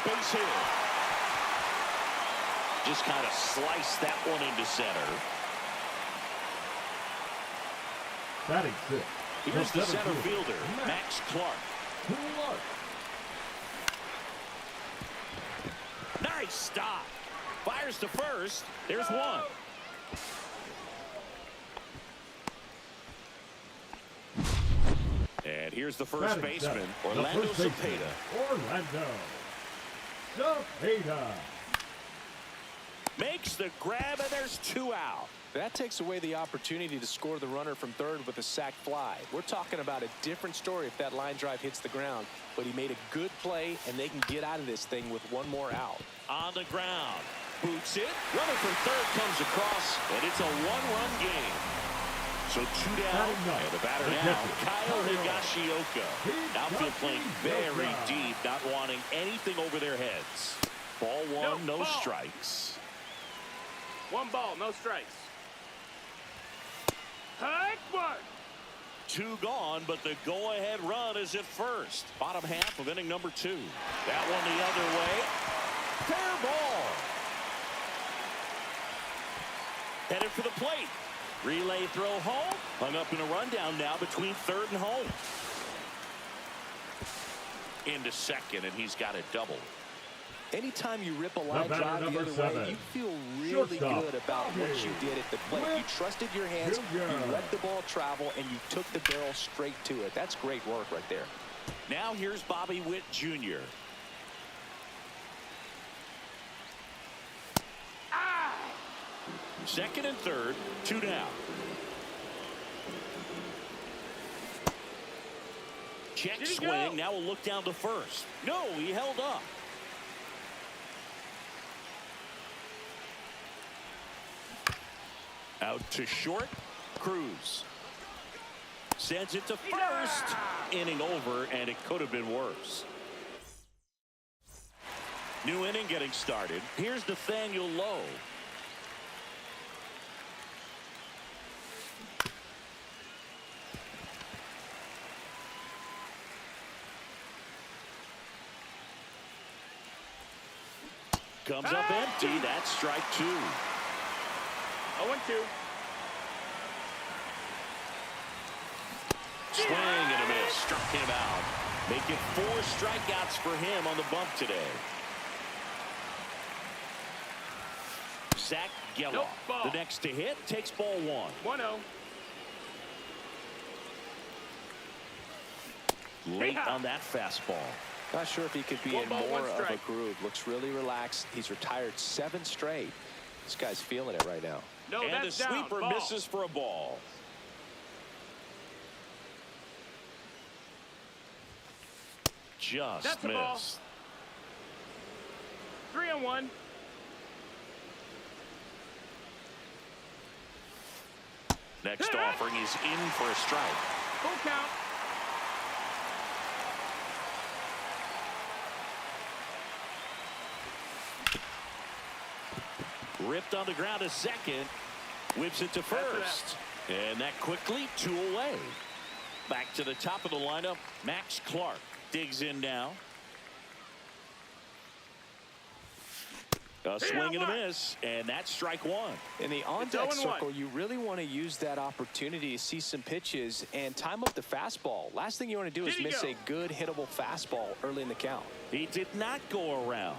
base hit. Just kind of sliced that one into center. Batting six. Here's the center fielder, Max Clark. Nice stop. Fires to first. There's one. And here's the first baseman, Orlando Cepeda. Orlando Cepeda Makes the grab, and there's two out. That takes away the opportunity to score the runner from third with a sac fly. We're talking about a different story if that line drive hits the ground. But he made a good play, and they can get out of this thing with one more out. On the ground. Boots it. Runner from third comes across, and it's a one-run game. So two down, and the batter now, Kyle Higashioka. Outfield playing very deep, not wanting anything over their heads. Ball one, no strikes. One ball, no strikes. Hard one. Two gone, but the go-ahead run is at first. Bottom half of inning number two. That one the other way. Fair ball. Headed for the plate. Relay throw home. Hung up in a rundown now between third and home. Into second, and he's got a double. Anytime you rip a line drive the other way, you feel really good about what you did at the plate. You trusted your hands, you let the ball travel, and you took the barrel straight to it. That's great work right there. Now here's Bobby Witt Jr. Second and third, two down. Check swing. Now we'll look down to first. No, he held up. Out to short. Cruz sends it to first. Inning over, and it could have been worse. New inning getting started. Here's Nathaniel Lowe. Comes up empty. That's strike two. 0-2. Swing and a miss. Struck him out. Make it 4 strikeouts for him on the bump today. Zach Geloff. The next to hit takes ball one. 1-0. Late on that fastball. Not sure if he could be in more of a groove. Looks really relaxed. He's retired 7 straight. This guy's feeling it right now. No, and the that's down. sweeper Ball. misses for a ball. Just that's missed. 3-1. Next offering is in for a strike. Full count. Ripped on the ground to second. Whips it to first. And that quickly 2 away. Back to the top of the lineup. Max Clark digs in now. A swing and a miss, and that's strike one. In the on-deck circle, you really want to use that opportunity to see some pitches and time up the fastball. Last thing you want to do is miss a good hittable fastball early in the count. He did not go around.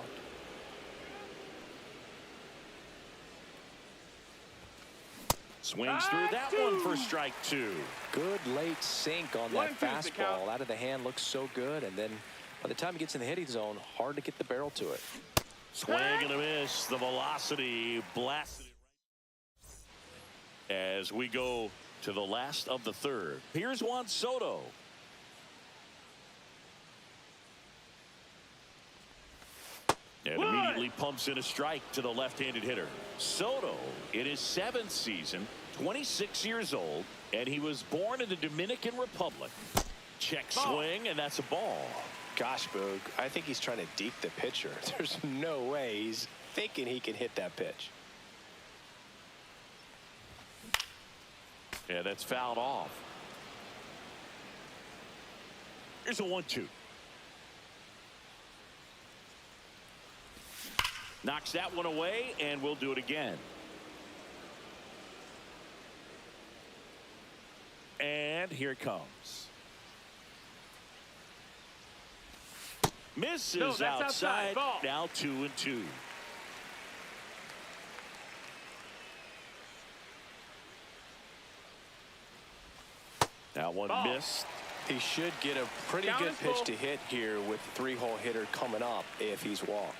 Swings through that one for strike two. Good late sink on that fastball. Out of the hand looks so good, and then by the time he gets in the hitting zone, hard to get the barrel to it. Swing and a miss. The velocity blasted it right as we go to the last of the third. Here's Juan Soto. And immediately pumps in a strike to the left-handed hitter. Soto, in his 7th season, 26 years old, and he was born in the Dominican Republic. Check swing, and that's a ball. Gosh, Boog, I think he's trying to deke the pitcher. There's no way he's thinking he can hit that pitch. Yeah, that's fouled off. Here's a 1-2. Knocks that one away, and we'll do it again. And here it comes. Misses no, that's outside. Ball. Now 2-2. That one Ball. missed. He should get a pretty good pitch to hit here with the 3-hole hitter coming up if he's walked.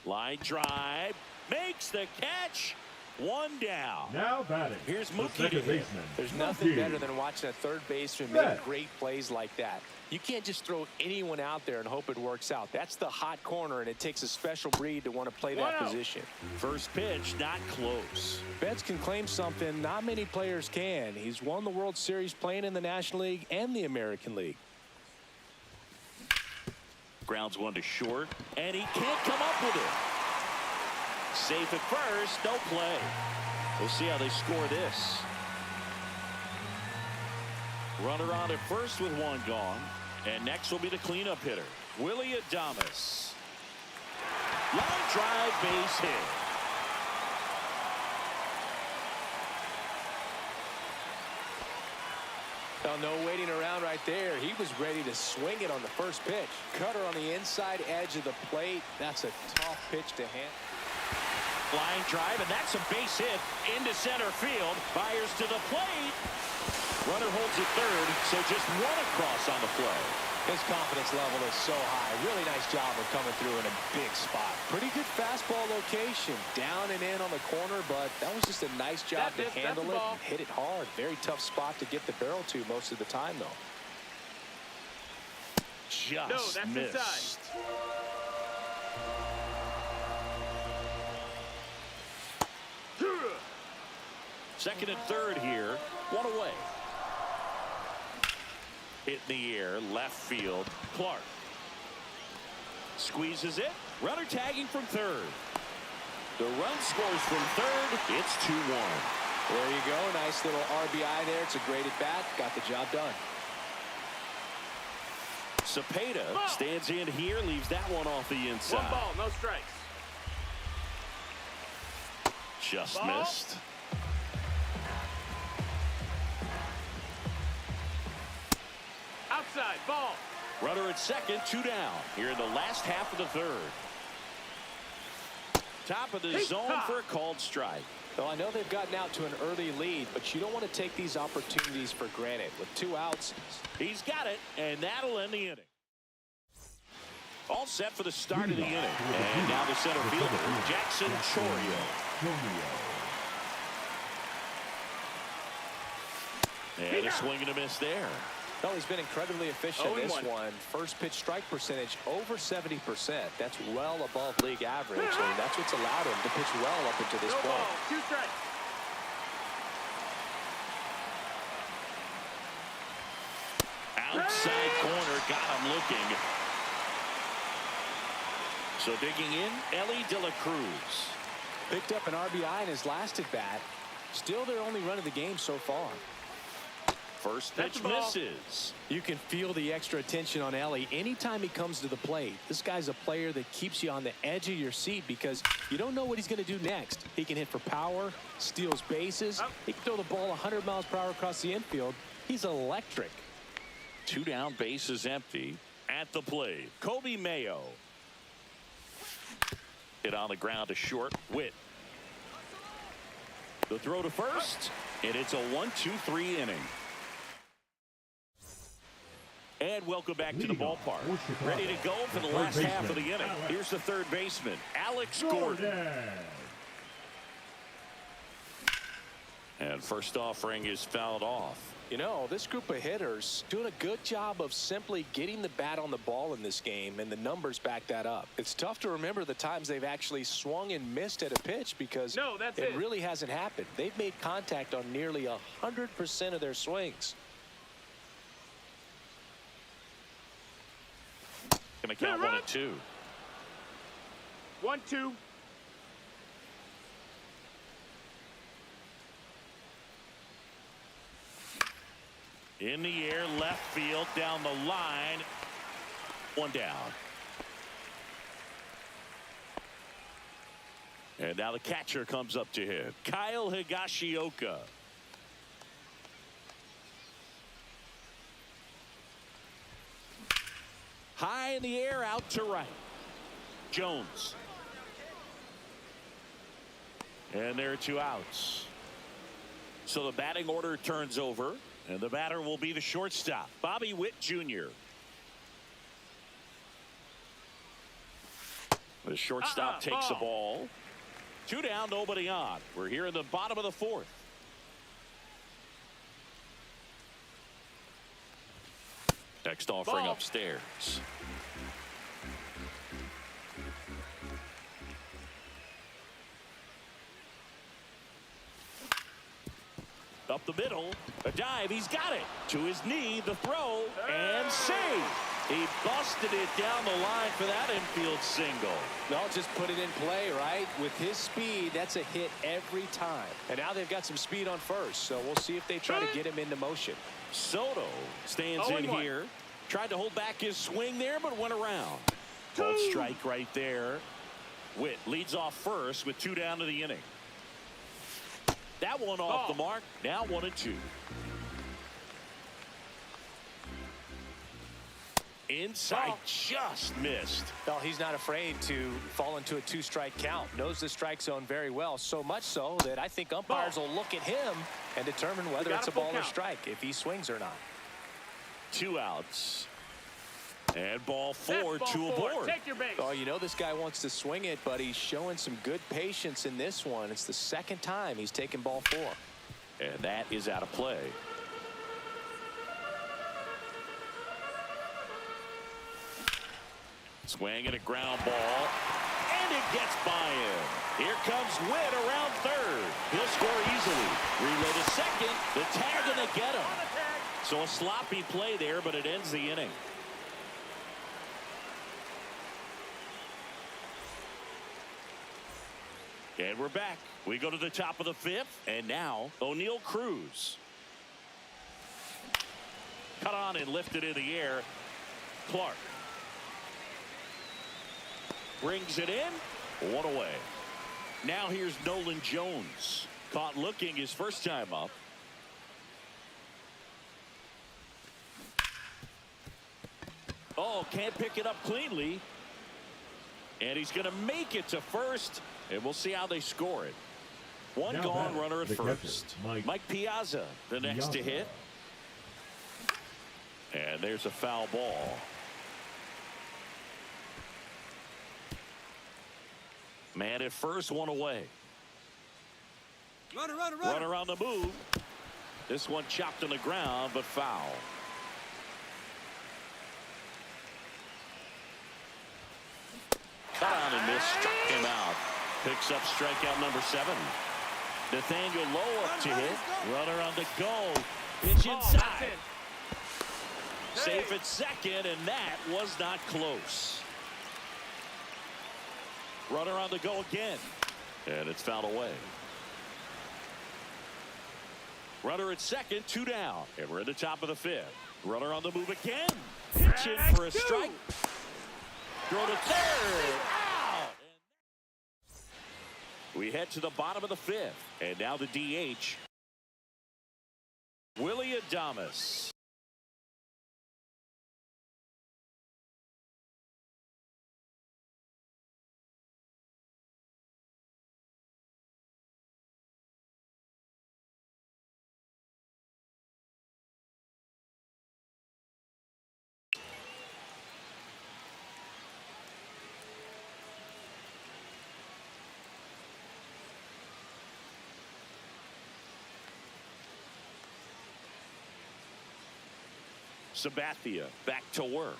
Line drive. Makes the catch. One down. Now batting. Here's the Mookie second to hit. baseman. There's nothing better than watching a third baseman make great plays like that. You can't just throw anyone out there and hope it works out. That's the hot corner, and it takes a special breed to want to play that position. First pitch, not close. Betts can claim something not many players can. He's won the World Series playing in the National League and the American League. Grounds one to short, and he can't come up with it. Safe at first, no play. We'll see how they score this. Runner on at first with one gone. And next will be the cleanup hitter, Willy Adames. Line drive, base hit. Well, no waiting around right there. He was ready to swing it on the first pitch. Cutter on the inside edge of the plate. That's a tough pitch to hit. Line drive, and that's a base hit into center field. Fires to the plate. Runner holds at third, so just one across on the play. His confidence level is so high. Really nice job of coming through in a big spot. Pretty good fastball location. Down and in on the corner, but that was just a nice job to handle it and hit it hard. Very tough spot to get the barrel to most of the time, though. Just missed. Inside. Second and third here. One away. Hit in the air, left field. Clark squeezes it. Runner tagging from third. The run scores from third. It's 2-1. There you go. Nice little RBI there. It's a great at bat. Got the job done. Cepeda stands in here, leaves that one off the inside. One ball, no strikes. Just missed. Outside, ball. Runner at second, 2 down. Here in the last half of the third. Top of the zone for a called strike. Well, I know they've gotten out to an early lead, but you don't want to take these opportunities for granted. With 2 outs, he's got it, and that'll end the inning. All set for the start of the inning. And now the center fielder, Jackson Chourio. And a swing and a miss there. Well, he's been incredibly efficient in this one. First pitch strike percentage over 70%. That's well above league average, and that's what's allowed him to pitch well up until this point. 2 strikes. Outside corner, got him looking. So digging in, Elly De La Cruz. Picked up an RBI in his last at bat. Still their only run of the game so far. First pitch misses. You can feel the extra attention on Elly anytime he comes to the plate. This guy's a player that keeps you on the edge of your seat because you don't know what he's going to do next. He can hit for power, steals bases. He can throw the ball 100 miles per hour across the infield. He's electric. 2 down, bases empty. At the plate, Kobe Mayo. Hit on the ground to short. Witt. The throw to first, and it's a 1-2-3 inning. And welcome back to the ballpark. Ready to go for the last half of the inning. Here's the third baseman, Alex Gordon. And first offering is fouled off. You know, this group of hitters doing a good job of simply getting the bat on the ball in this game, and the numbers back that up. It's tough to remember the times they've actually swung and missed at a pitch because it really hasn't happened. They've made contact on nearly 100% of their swings. Gonna count 1-2. 1-2. In the air, left field, down the line. One down. And now the catcher comes up to him. Kyle Higashioka. High in the air, out to right. Jones. And there are 2 outs. So the batting order turns over, and the batter will be the shortstop, Bobby Witt Jr. The shortstop takes the ball. 2 down, nobody on. We're here in the bottom of the 4th. Next offering upstairs. Up the middle, a dive, he's got it. To his knee, the throw, and save. He busted it down the line for that infield single. Well, just put it in play, right? With his speed, that's a hit every time. And now they've got some speed on first, so we'll see if they try to get him into motion. Soto stands in here. Tried to hold back his swing there, but went around. Called strike right there. Witt leads off first with 2 down to the inning. That one off the mark. Now 1-2. Inside, just missed. Well, he's not afraid to fall into a 2-strike count. Knows the strike zone very well, so much so that I think umpires will look at him and determine whether it's a ball or strike, if he swings or not. 2 outs. And ball 4, 2 aboard. Take your base. Oh, you know this guy wants to swing it, but he's showing some good patience in this one. It's the second time he's taken ball 4. And that is out of play. Swing and a ground ball. And it gets by him. Here comes Witt around third. He'll score easily. Relay to second. The tag and they get him. So a sloppy play there, but it ends the inning. And we're back. We go to the top of the 5th. And now O'Neal Cruz. Cut on and lifted in the air. Clark. Brings it in. 1 away. Now here's Nolan Jones. Caught looking his first time up. Oh, can't pick it up cleanly. And he's going to make it to first. And we'll see how they score it. One gone, runner at first. Mike Piazza, the next to hit. And there's a foul ball. Man at first, 1 away. Runner on the move. This one chopped on the ground, but foul. Cut on and missed, struck him out. Picks up strikeout number 7. Nathaniel Lowe up to hit. Runner on the go. Pitch inside. Safe at second, and that was not close. Runner on the go again. And it's fouled away. Runner at second, 2 down. And we're at the top of the 5th. Runner on the move again. Pitch in for a strike. Throw to third. Out. We head to the bottom of the 5th. And now the DH. Willy Adames. Sabathia back to work.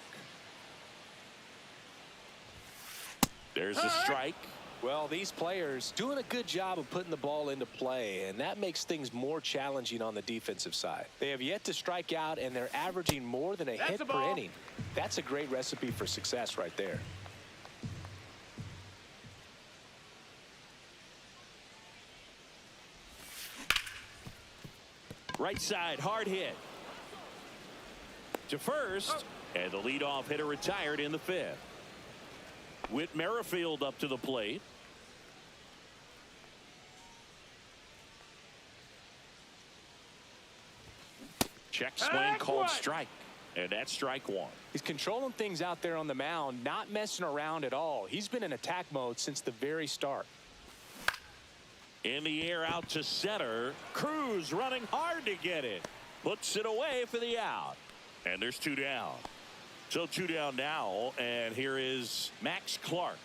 There's a strike. Well, these players doing a good job of putting the ball into play, and that makes things more challenging on the defensive side. They have yet to strike out, and they're averaging more than a hit per inning. That's a great recipe for success right there. Right side, hard hit. To first, And the leadoff hitter retired in the 5th. Whit Merrifield up to the plate. Check swing called strike. And that's strike 1. He's controlling things out there on the mound, not messing around at all. He's been in attack mode since the very start. In the air out to center. Cruz running hard to get it. Puts it away for the out. And there's 2 down. So 2 down now. And here is Max Clark.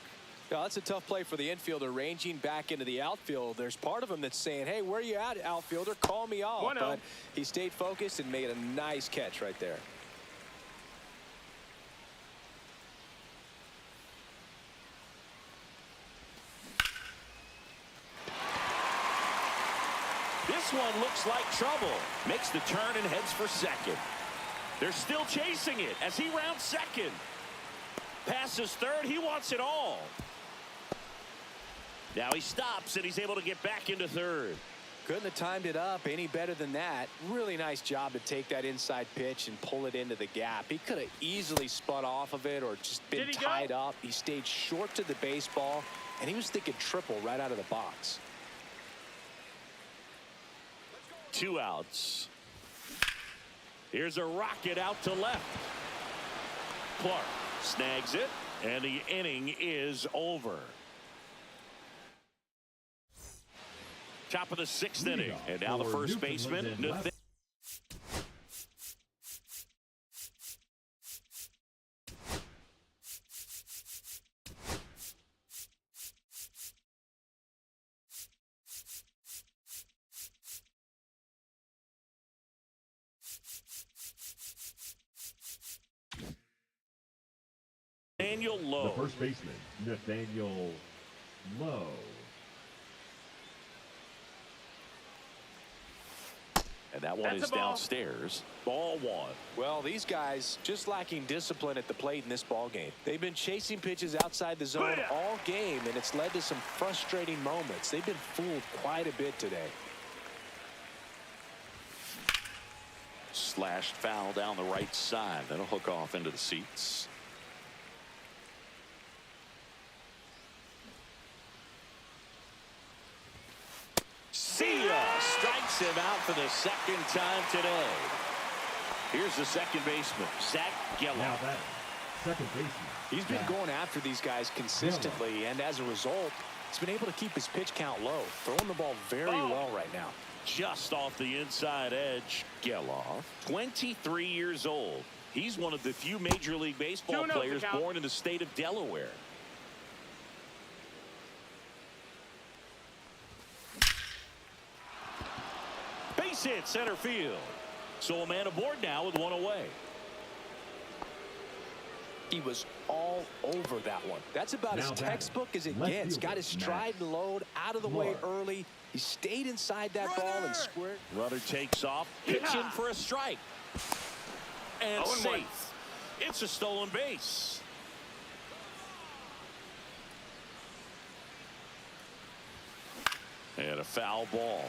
Yeah, that's a tough play for the infielder, ranging back into the outfield. There's part of him that's saying, hey, where are you at, outfielder? Call me off. But he stayed focused and made a nice catch right there. This one looks like trouble. Makes the turn and heads for second. They're still chasing it as he rounds second. Passes third. He wants it all. Now he stops and he's able to get back into third. Couldn't have timed it up any better than that. Really nice job to take that inside pitch and pull it into the gap. He could have easily spun off of it or just been tied up. He stayed short to the baseball, and he was thinking triple right out of the box. 2 outs. Here's a rocket out to left. Clark snags it, and the inning is over. Top of the 6th inning, and now the first baseman, Nathaniel. Lowe. The first baseman, Nathaniel Lowe. And that one is downstairs. Ball 1. Well, these guys just lacking discipline at the plate in this ball game. They've been chasing pitches outside the zone all game, and it's led to some frustrating moments. They've been fooled quite a bit today. Slashed foul down the right side. That'll hook off into the seats. See ya! Strikes him out for the 2nd time today. Here's the second baseman, Zach Gelof. Now that second baseman. He's been going after these guys consistently, and as a result, he's been able to keep his pitch count low, throwing the ball very well right now. Just off the inside edge, Gelof, 23 years old. He's one of the few Major League Baseball players born in the state of Delaware. Base hit center field. So a man aboard now with 1 away. He was all over that one. That's about as textbook as it gets. Got his stride and load out of the way early. He stayed inside that ball and squared. Runner takes off, pitching for a strike. And safe. It's a stolen base. And a foul ball.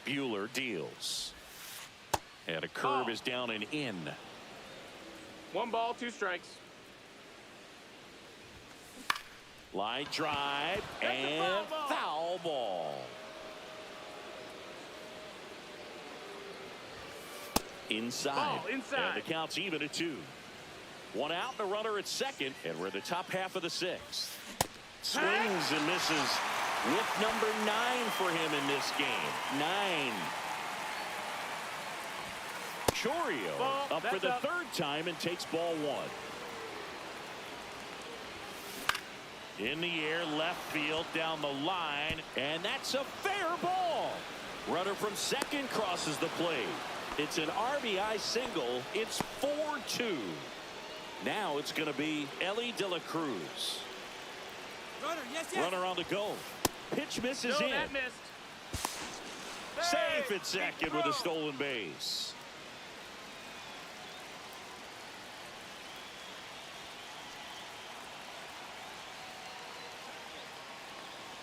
Buehler deals. And a curve is down and in. 1 ball, 2 strikes. Line drive and foul ball. Inside. And the count's even at 2. 1 out and a runner at second, and we're in the top half of the 6th. Swings and misses with number 9 for him in this game. 9. Chourio up for the 3rd time and takes ball 1. In the air, left field, down the line, and that's a fair ball. Runner from second crosses the plate. It's an RBI single. It's 4-2. Now it's going to be Elly De La Cruz. Runner on the go. Pitch misses in. That missed. Safe at second with a stolen base.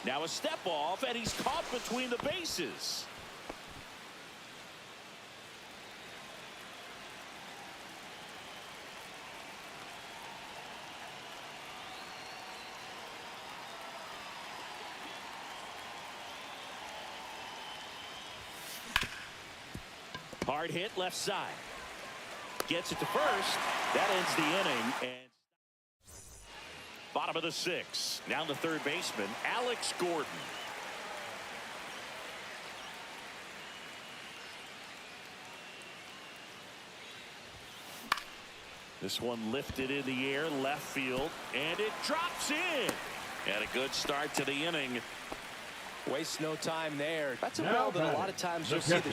Now a step off, and he's caught between the bases. Hard hit left side. Gets it to first. That ends the inning. And bottom of the 6th. Now the third baseman, Alex Gordon. This one lifted in the air, left field, and it drops in. And a good start to the inning. Waste no time there. That's a ball that a lot of times you'll see the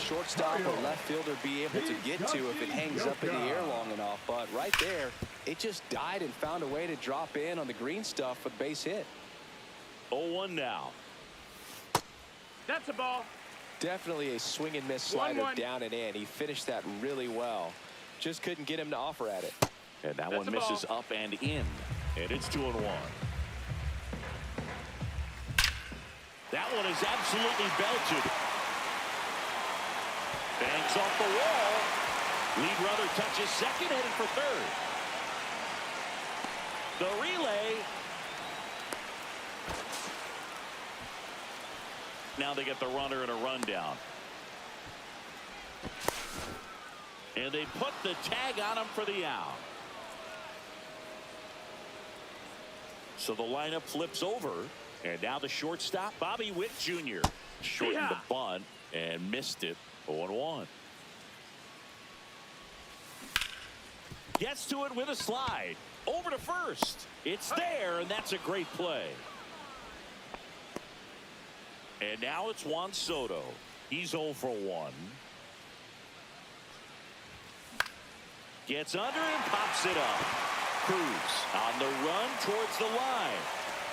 shortstop or left fielder be able to get to if it hangs up in the air long enough. But right there, it just died and found a way to drop in on the green stuff for the base hit. 0-1 now. That's a ball. Definitely a swing and miss slider 1-1. down and in. He finished that really well. Just couldn't get him to offer at it. And that one misses up and in. And it's 2-1. That one is absolutely belted. Bangs off the wall. Lead runner touches second, headed for third. The relay. Now they get the runner in a rundown. And they put the tag on him for the out. So the lineup flips over. And now the shortstop, Bobby Witt Jr. shortened the bunt and missed it. 0-1. Gets to it with a slide. Over to first. It's there, and that's a great play. And now it's Juan Soto. He's 0 for 1. Gets under and pops it up. Cruz on the run towards the line.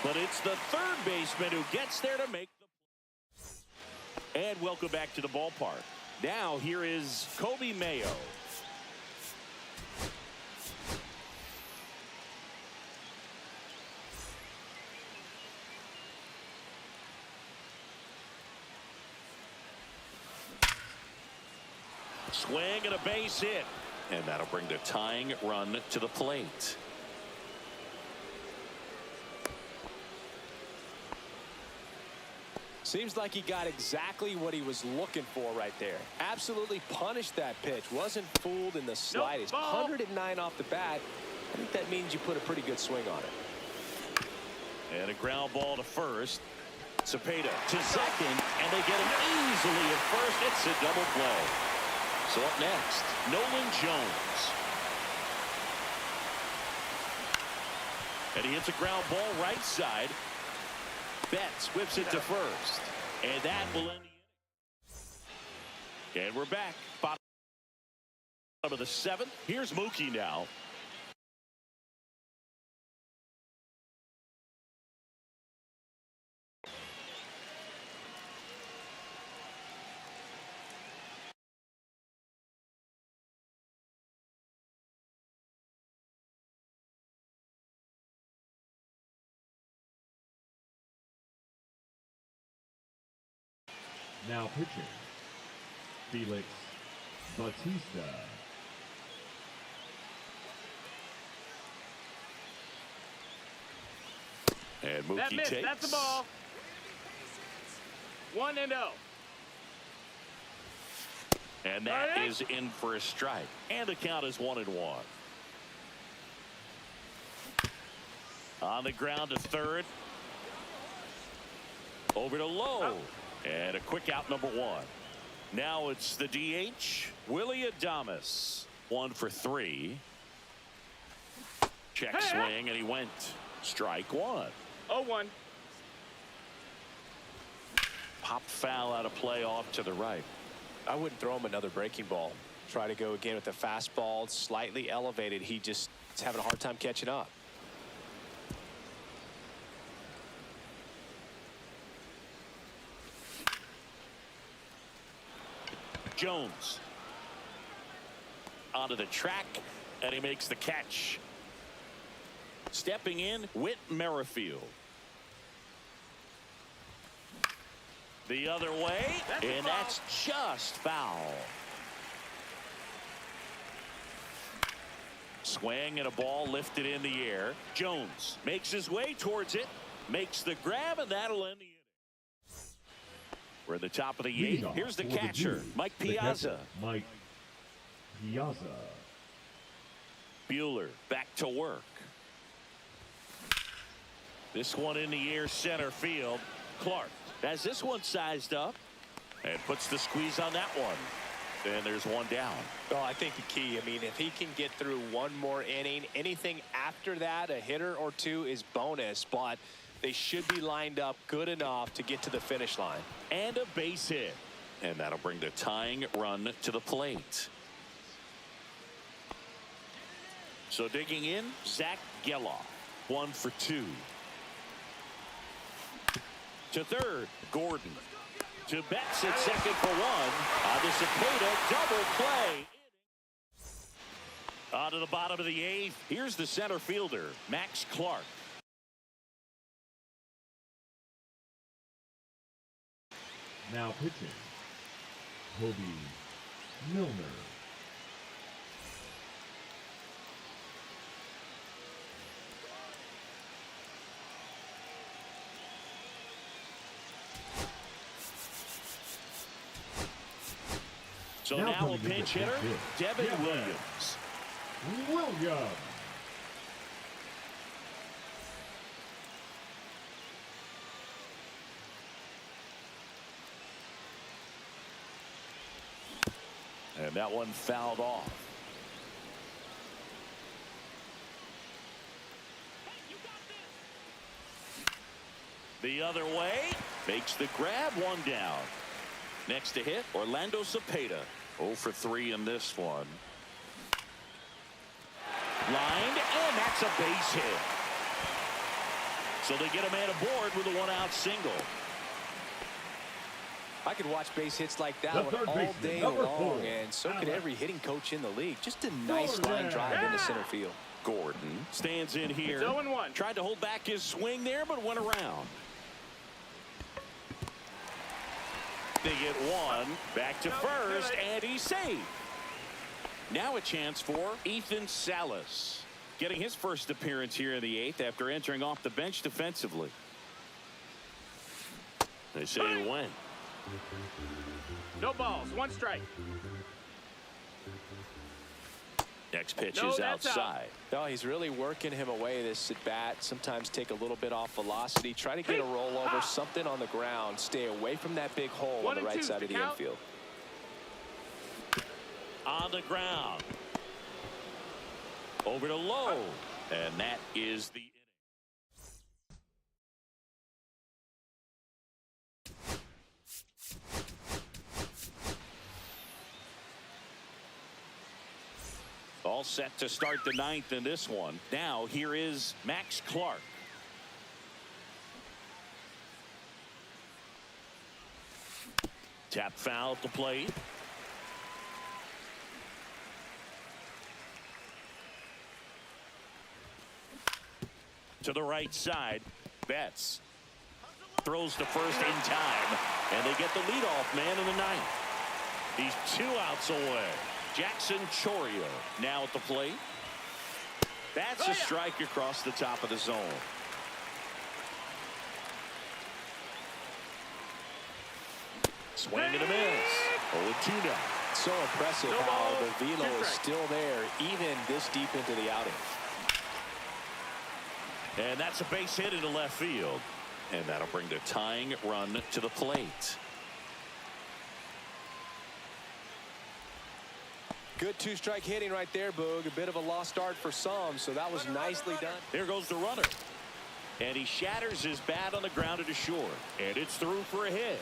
But it's the third baseman who gets there to make the play. And welcome back to the ballpark. Now here is Kobe Mayo. Swing and a base hit. And that'll bring the tying run to the plate. Seems like he got exactly what he was looking for right there. Absolutely punished that pitch. Wasn't fooled in the slightest. 109 off the bat. I think that means you put a pretty good swing on it. And a ground ball to first. Cepeda to second, and they get him easily at first. It's a double play. So up next, Nolan Jones. And he hits a ground ball right side. Betts whips it to first. And that will end the inning. And we're back. Bottom of the 7th. Here's Mookie now. Now pitching, Felix Bautista. And Mookie That missed. takes. That's a ball. 1-0. And that is in for a strike. And the count is 1-1. On the ground to third. Over to Lowe. And a quick out, number 1. Now it's the DH, Willy Adames. 1 for 3. Check swing, and he went. Strike 1. 0-1. Popped foul out of play off to the right. I wouldn't throw him another breaking ball. Try to go again with the fastball, slightly elevated. He just is having a hard time catching up. Jones onto the track, and he makes the catch. Stepping in, Whit Merrifield. The other way, and that's just foul. Swing and a ball lifted in the air. Jones makes his way towards it, makes the grab, and that'll end the inning. We're at the top of the 8th. Here's the catcher, Mike Piazza. Mike Piazza. Buehler back to work. This one in the air, center field. Clark has this one sized up and puts the squeeze on that one. And there's one down. Oh, I think the key, I mean, if he can get through one more inning, anything after that, a hitter or two is bonus, but they should be lined up good enough to get to the finish line. And a base hit. And that'll bring the tying run to the plate. So digging in, Zach Geloff, 1 for 2. To third, Gordon. To Betts at second for 1. On to Cepeda, double play. On to the bottom of the 8th. Here's the center fielder, Max Clark. Now pitching, Kobe Milner. So now a pinch hitter, Devin Williams. And that one fouled off. The other way, makes the grab, 1 down. Next to hit, Orlando Cepeda. 0 for 3 in this one. Lined, and that's a base hit. So they get a man aboard with a 1-out single. I could watch base hits like that one all day long, and so could every hitting coach in the league. Just a nice line drive into center field. Gordon stands in here. It's 0-1. Tried to hold back his swing there, but went around. They get 1 back to first, and he's safe. Now a chance for Ethan Salas, getting his first appearance here in the 8th after entering off the bench defensively. They say when. No balls, 1 strike. Next pitch is outside. No, he's really working him away this at bat. Sometimes take a little bit off velocity. Try to get a rollover, something on the ground. Stay away from that big hole on the right side of the infield. On the ground. Over to Lowe. And that is the inning. All set to start the 9th in this one. Now here is Max Clark. Tap foul at the plate. To the right side, Betts throws to first in time, and they get the leadoff man in the 9th. He's 2 outs away. Jackson Chourio now at the plate. That's a strike across the top of the zone. Swing and a miss. 0-2 now. So impressive how the velo is still there even this deep into the outing. And that's a base hit into left field. And that'll bring the tying run to the plate. Good 2-strike hitting right there, Boog. A bit of a lost start for some, so that was nicely done. There goes the runner. And he shatters his bat on the ground to short. And it's through for a hit.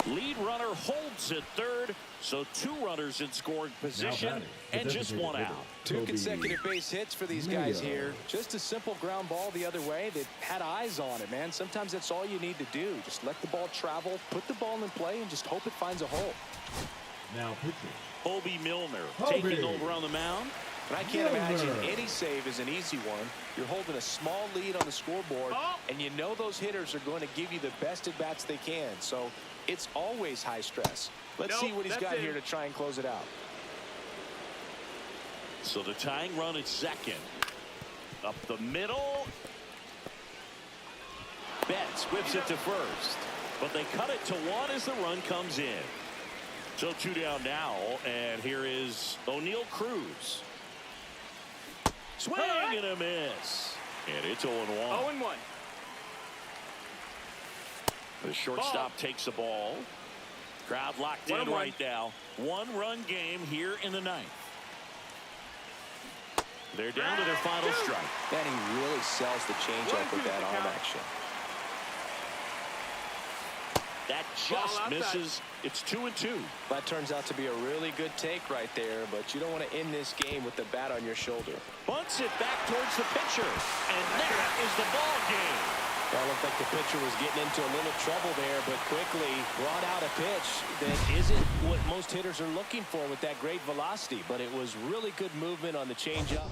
Lead runner holds at third. So 2 runners in scoring position and just 1 out. 2 consecutive base hits for these guys here. Just a simple ground ball the other way. They had eyes on it, man. Sometimes that's all you need to do. Just let the ball travel, put the ball in play, and just hope it finds a hole. Now pitching, Kobe Milner taking over on the mound. And I can't imagine any save is an easy one. You're holding a small lead on the scoreboard, and you know those hitters are going to give you the best at-bats they can. So it's always high stress. Let's see what he's got here to try and close it out. So the tying run at second. Up the middle. Betts whips it to first. But they cut it to 1 as the run comes in. So 2 down now, and here is O'Neal Cruz. Swing and a miss. And it's 0-1. 0-1. The shortstop takes the ball. Crowd locked in right now. 1-run game here in the 9th. They're down to their final strike. And he really sells the changeup with that arm action. That just misses. It's 2-2. That turns out to be a really good take right there, but you don't want to end this game with the bat on your shoulder. Bunts it back towards the pitcher, and that is the ball game. Well, it looked like the pitcher was getting into a little trouble there, but quickly brought out a pitch that isn't what most hitters are looking for with that great velocity, but it was really good movement on the changeup.